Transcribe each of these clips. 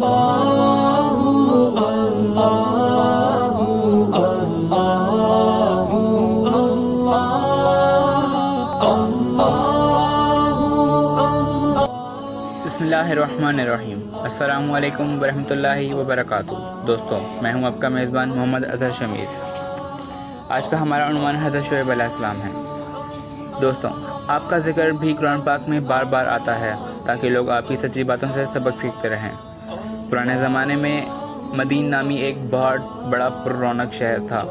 بسم اللہ الرحمن الرحیم۔ السلام علیکم ورحمۃ اللہ وبرکاتہ۔ دوستوں، میں ہوں آپ کا میزبان محمد اظہر شمیر۔ آج کا ہمارا عنوان حضرت شعیب علیہ السلام ہے۔ دوستوں، آپ کا ذکر بھی قرآن پاک میں بار بار آتا ہے تاکہ لوگ آپ کی سچی باتوں سے سبق سیکھتے رہیں۔ پرانے زمانے میں مدین نامی ایک بہت بڑا پر رونق شہر تھا۔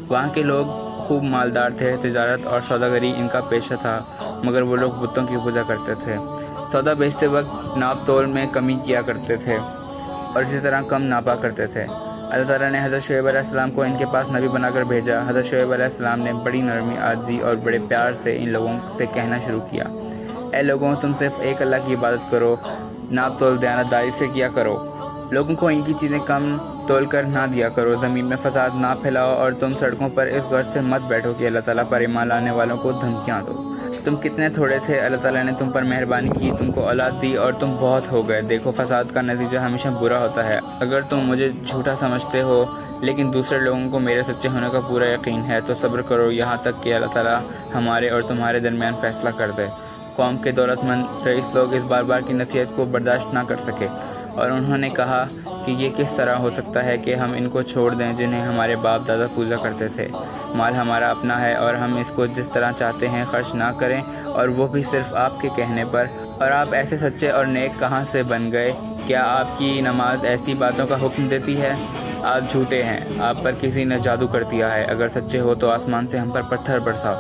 وہاں کے لوگ خوب مالدار تھے، تجارت اور سوداگری ان کا پیشہ تھا، مگر وہ لوگ بتوں کی پوجا کرتے تھے۔ سودا بیچتے وقت ناپ تول میں کمی کیا کرتے تھے اور اسی طرح کم ناپا کرتے تھے۔ اللہ تعالیٰ نے حضرت شعیب علیہ السلام کو ان کے پاس نبی بنا کر بھیجا۔ حضرت شعیب علیہ السلام نے بڑی نرمی، عاجزی اور بڑے پیار سے ان لوگوں سے کہنا شروع کیا، اے لوگوں، تم صرف ایک اللہ کی عبادت کرو، ناپ تول دیانتداری سے کیا کرو، لوگوں کو ان کی چیزیں کم تول کر نہ دیا کرو، زمین میں فساد نہ پھیلاؤ، اور تم سڑکوں پر اس غرض سے مت بیٹھو کہ اللہ تعالیٰ پر ایمان لانے والوں کو دھمکیاں دو۔ تم کتنے تھوڑے تھے، اللہ تعالیٰ نے تم پر مہربانی کی، تم کو اولاد دی اور تم بہت ہو گئے۔ دیکھو، فساد کا نتیجہ ہمیشہ برا ہوتا ہے۔ اگر تم مجھے جھوٹا سمجھتے ہو لیکن دوسرے لوگوں کو میرے سچے ہونے کا پورا یقین ہے تو صبر کرو یہاں تک کہ اللہ تعالیٰ ہمارے اور تمہارے درمیان فیصلہ کر دے۔ قوم کے دولت مند رئیس لوگ اس بار بار کی نصیحت کو برداشت نہ کر سکے اور انہوں نے کہا کہ یہ کس طرح ہو سکتا ہے کہ ہم ان کو چھوڑ دیں جنہیں ہمارے باپ دادا پوجا کرتے تھے۔ مال ہمارا اپنا ہے اور ہم اس کو جس طرح چاہتے ہیں خرچ نہ کریں، اور وہ بھی صرف آپ کے کہنے پر۔ اور آپ ایسے سچے اور نیک کہاں سے بن گئے؟ کیا آپ کی نماز ایسی باتوں کا حکم دیتی ہے؟ آپ جھوٹے ہیں، آپ پر کسی نے جادو کر دیا ہے۔ اگر سچے ہو تو آسمان سے ہم پر پتھر برساؤ۔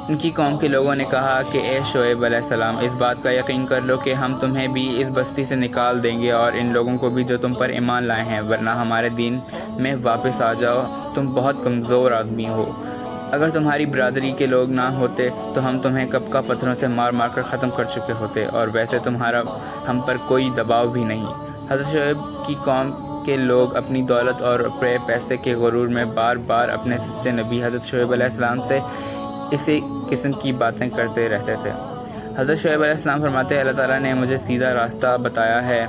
ان کی قوم کے لوگوں نے کہا کہ اے شعیب علیہ السلام، اس بات کا یقین کر لو کہ ہم تمہیں بھی اس بستی سے نکال دیں گے اور ان لوگوں کو بھی جو تم پر ایمان لائے ہیں، ورنہ ہمارے دین میں واپس آ جاؤ، تم بہت کمزور آدمی ہو۔ اگر تمہاری برادری کے لوگ نہ ہوتے تو ہم تمہیں کب کا پتھروں سے مار مار کر ختم کر چکے ہوتے، اور ویسے تمہارا ہم پر کوئی دباؤ بھی نہیں۔ حضرت شعیب کی قوم کے لوگ اپنی دولت اور اپنے پیسے کے غرور میں بار بار اپنے سچے نبی حضرت شعیب علیہ السلام سے اسی قسم کی باتیں کرتے رہتے تھے۔ حضرت شعیب علیہ السلام فرماتے ہیں، اللہ تعالیٰ نے مجھے سیدھا راستہ بتایا ہے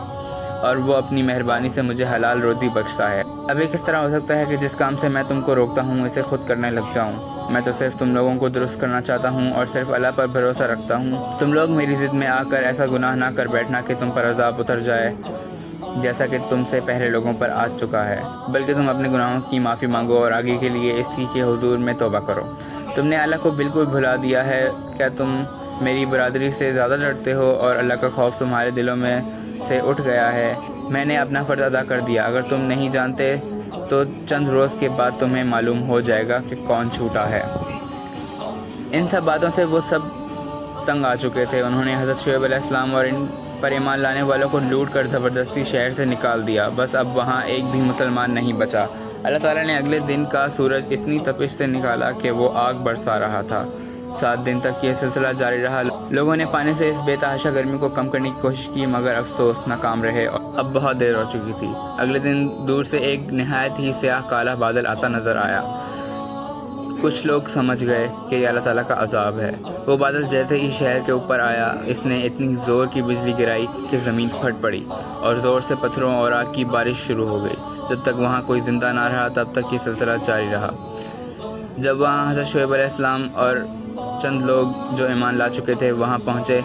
اور وہ اپنی مہربانی سے مجھے حلال روزی بخشتا ہے۔ اب یہ کس طرح ہو سکتا ہے کہ جس کام سے میں تم کو روکتا ہوں اسے خود کرنے لگ جاؤں؟ میں تو صرف تم لوگوں کو درست کرنا چاہتا ہوں اور صرف اللہ پر بھروسہ رکھتا ہوں۔ تم لوگ میری ضد میں آ کر ایسا گناہ نہ کر بیٹھنا کہ تم پر عذاب اتر جائے جیسا کہ تم سے پہلے لوگوں پر آ چکا ہے، بلکہ تم اپنے گناہوں کی معافی مانگو اور آگے کے لیے اس کے حضور میں توبہ کرو۔ تم نے اللہ کو بالکل بھلا دیا ہے۔ کیا تم میری برادری سے زیادہ ڈرتے ہو اور اللہ کا خوف تمہارے دلوں میں سے اٹھ گیا ہے؟ میں نے اپنا فرض ادا کر دیا۔ اگر تم نہیں جانتے تو چند روز کے بعد تمہیں معلوم ہو جائے گا کہ کون جھوٹا ہے۔ ان سب باتوں سے وہ سب تنگ آ چکے تھے۔ انہوں نے حضرت شعیب علیہ السلام اور ان پر ایمان لانے والوں کو لوٹ کر زبردستی شہر سے نکال دیا۔ بس اب وہاں ایک بھی مسلمان نہیں بچا۔ اللہ تعالیٰ نے اگلے دن کا سورج اتنی تپش سے نکالا کہ وہ آگ برسا رہا تھا۔ 7 دن تک یہ سلسلہ جاری رہا۔ لوگوں نے پانی سے اس بے تحاشا گرمی کو کم کرنے کی کوشش کی، مگر افسوس ناکام رہے۔ اب بہت دیر ہو چکی تھی۔ اگلے دن دور سے ایک نہایت ہی سیاہ کالا بادل آتا نظر آیا۔ کچھ لوگ سمجھ گئے کہ یہ اللہ تعالیٰ کا عذاب ہے۔ وہ بادل جیسے ہی شہر کے اوپر آیا، اس نے اتنی زور کی بجلی گرائی کہ زمین پھٹ پڑی اور زور سے پتھروں اور آگ کی بارش شروع ہو گئی۔ جب تک وہاں کوئی زندہ نہ رہا تب تک یہ سلسلہ جاری رہا۔ جب وہاں حضرت شعیب علیہ السلام اور چند لوگ جو ایمان لا چکے تھے وہاں پہنچے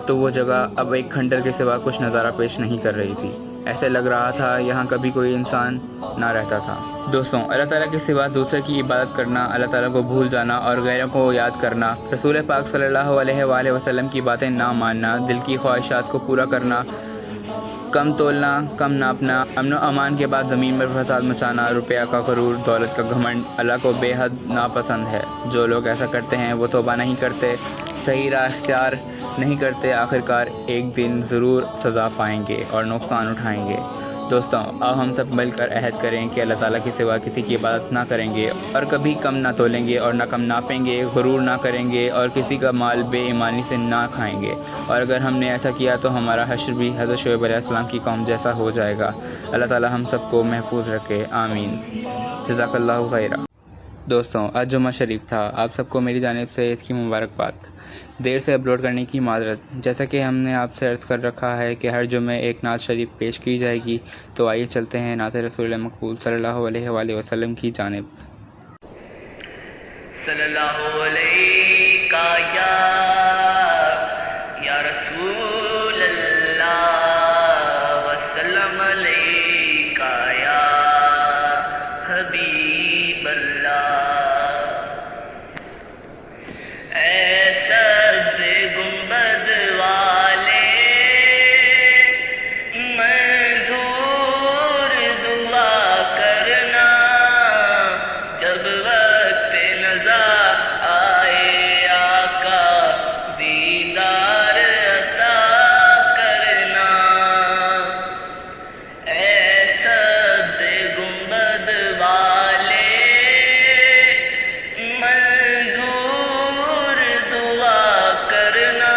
تو وہ جگہ اب ایک کھنڈر کے سوا کچھ نظارہ پیش نہیں کر رہی تھی۔ ایسے لگ رہا تھا یہاں کبھی کوئی انسان نہ رہتا تھا۔ دوستوں، اللہ تعالیٰ کے سوا دوسرے کی عبادت کرنا، اللہ تعالیٰ کو بھول جانا اور غیروں کو یاد کرنا، رسول پاک صلی اللہ علیہ وآلہ وسلم کی باتیں نہ ماننا، دل کی خواہشات کو پورا کرنا، کم تولنا، کم ناپنا، امن و امان کے بعد زمین پر فساد مچانا، روپیہ کا غرور، دولت کا گھمنڈ اللہ کو بے حد ناپسند ہے۔ جو لوگ ایسا کرتے ہیں وہ توبہ نہیں کرتے، صحیح راہ اختیار نہیں کرتے، آخرکار ایک دن ضرور سزا پائیں گے اور نقصان اٹھائیں گے۔ دوستوں، آؤ ہم سب مل کر عہد کریں کہ اللہ تعالیٰ کے سوا کسی کی عبادت نہ کریں گے اور کبھی کم نہ تولیں گے اور نہ کم ناپیں گے، غرور نہ کریں گے اور کسی کا مال بے ایمانی سے نہ کھائیں گے۔ اور اگر ہم نے ایسا کیا تو ہمارا حشر بھی حضرت شعیب علیہ السلام کی قوم جیسا ہو جائے گا۔ اللہ تعالیٰ ہم سب کو محفوظ رکھے، آمین۔ جزاک اللہ خیرہ۔ دوستوں، آج جمعہ شریف تھا. آپ سب کو میری جانب سے اس کی مبارکباد. دیر سے اپلوڈ کرنے کی معذرت. جیسا کہ ہم نے آپ سے عرض کر رکھا ہے کہ ہر جمعے ایک نعت شریف پیش کی جائے گی، تو آئیے چلتے ہیں نعت رسول مقبول صلی اللہ علیہ وآلہ وسلم کی جانب. صلی اللہ علیہ یا رسول اللہ وسلم علیہ یا حبیب اللہ. اے سبز گنبد والے منظور دعا کرنا، جب وقت نظر آئے آقا دیدار عطا کرنا. اے سبز گنبد والے منظور دعا کرنا،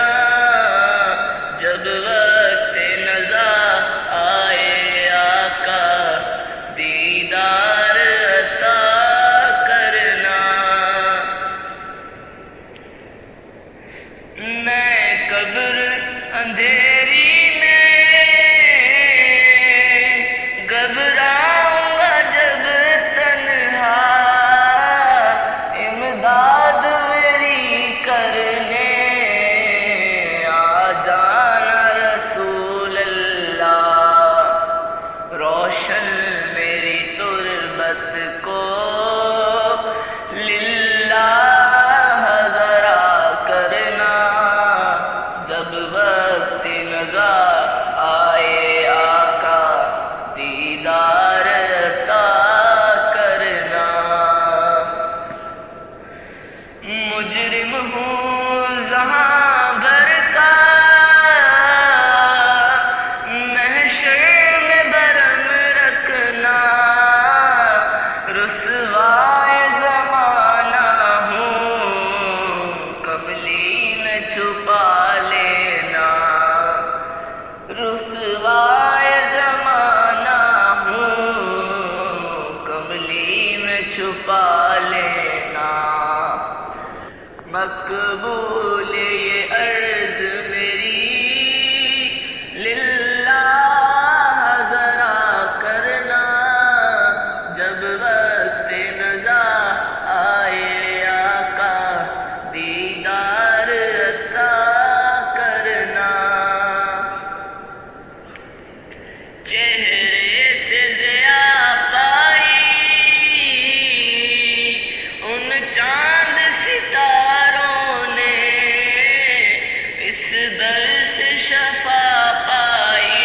جب وقت نظر آئے آقا دیدار عطا کرنا. میں قبر اندھیری میں گھبراؤں گا جب تنہا، امداد میری کرنے آ جانا رسول اللہ. روشن میری تربت کو للہ ذرا کرنا، جب وقت نظر آئے آقا دیدار عطا کرنا. مجرم ہوں جہاں بھر کا، محشر میں برم رکھنا، رسوائے زمانہ ہوں کملی میں چھپا لینا. رسوائے زمانہ ہوں کملی میں چھپا لینا. مقبول یہ عرض میری للہ ذرا کرنا، جب وقت نظر آئے آقا دیدار عطا کرنا. چہرے سے ضیاء پائی ان چاند ستاروں نے، اس در سے شفا پائی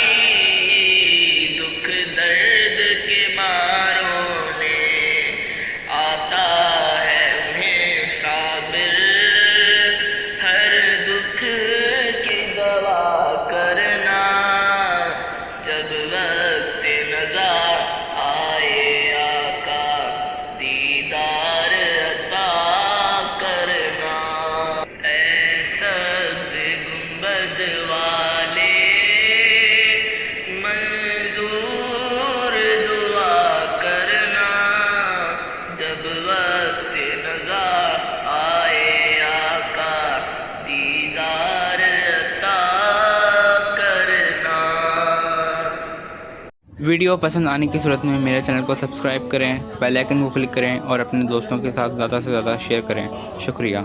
دکھ درد کے ماروں نے. آتا ہے انہیں صابر ہر دکھ کی دوا کرنا، جب وقت نظر آئے آقا دیدار عطا کرنا. اے سبز گنبد والے منظور دعا کرنا، جب وقت نظر آئے آقا دیدار عطا کرنا. ویڈیو پسند آنے کی صورت میں میرے چینل کو سبسکرائب کریں، بیل آئکن کو کلک کریں اور اپنے دوستوں کے ساتھ زیادہ سے زیادہ شیئر کریں. شکریہ.